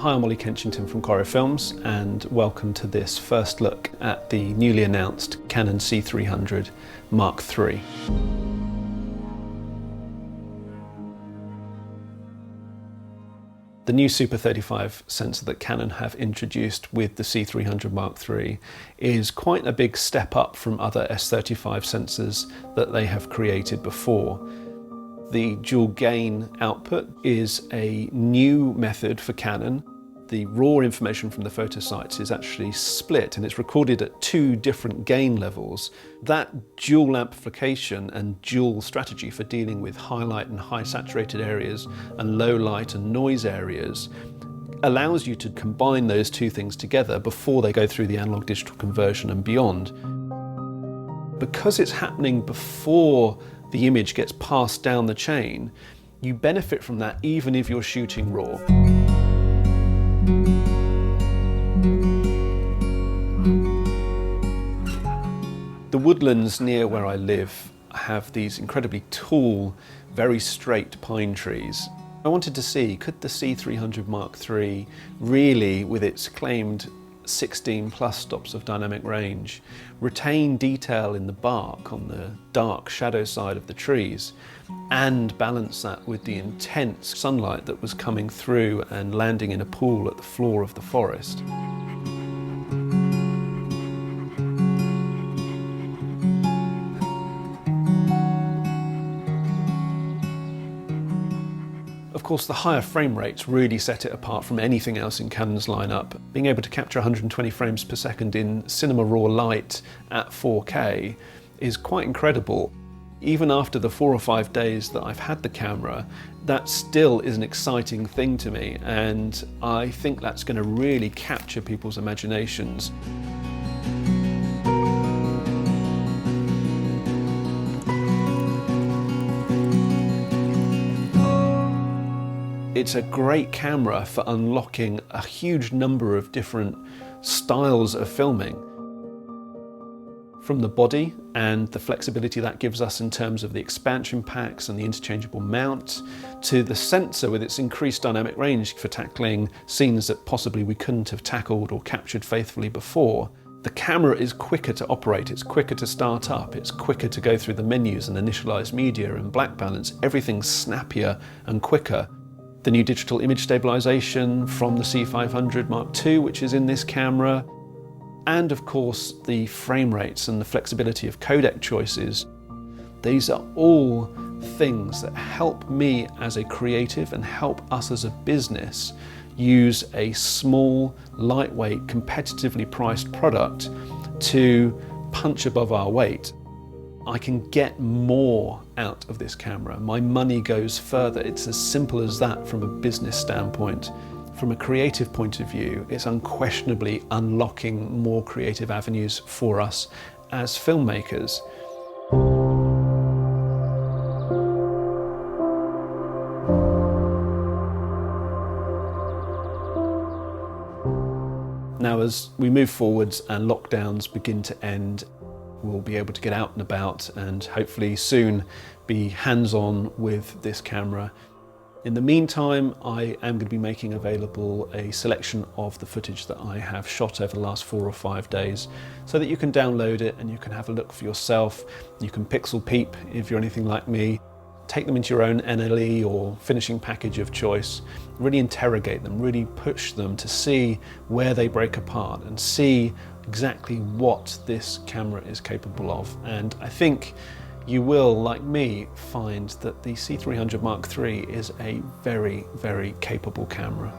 Hi, I'm Ollie Kenchington from Corrie Films, and welcome to this first look at the newly announced Canon C300mkIII. The new Super 35 sensor that Canon have introduced with the C300mkIII is quite a big step up from other S35 sensors that they have created before. The dual gain output is a new method for Canon. The raw information from the photo sites is actually split and it's recorded at two different gain levels. That dual amplification and dual strategy for dealing with highlight and high saturated areas and low light and noise areas allows you to combine those two things together before they go through the analog digital conversion and beyond. Because it's happening before the image gets passed down the chain, you benefit from that even if you're shooting raw. The woodlands near where I live have these incredibly tall, very straight pine trees. I wanted to see, could the C300mkIII really, with its claimed 16 plus stops of dynamic range, retain detail in the bark on the dark shadow side of the trees and balance that with the intense sunlight that was coming through and landing in a pool at the floor of the forest. Of course, the higher frame rates really set it apart from anything else in Canon's lineup. Being able to capture 120 frames per second in cinema raw light at 4K is quite incredible. Even after the 4 or 5 days that I've had the camera, that still is an exciting thing to me, and I think that's going to really capture people's imaginations. It's a great camera for unlocking a huge number of different styles of filming. From the body and the flexibility that gives us in terms of the expansion packs and the interchangeable mount, to the sensor with its increased dynamic range for tackling scenes that possibly we couldn't have tackled or captured faithfully before. The camera is quicker to operate, it's quicker to start up, it's quicker to go through the menus and initialize media and black balance. Everything's snappier and quicker. The new digital image stabilization from the C500mkII, which is in this camera, and of course the frame rates and the flexibility of codec choices. These are all things that help me as a creative and help us as a business use a small, lightweight, competitively priced product to punch above our weight. I can get more out of this camera. My money goes further. It's as simple as that from a business standpoint. From a creative point of view, it's unquestionably unlocking more creative avenues for us as filmmakers. Now, as we move forwards and lockdowns begin to end, we'll be able to get out and about and hopefully soon be hands-on with this camera. In the meantime, I am going to be making available a selection of the footage that I have shot over the last 4 or 5 days so that you can download it and you can have a look for yourself. You can pixel peep if you're anything like me. Take them into your own NLE or finishing package of choice, really interrogate them, really push them to see where they break apart and see exactly what this camera is capable of. And I think you will, like me, find that the C300mkIII is a very, very capable camera.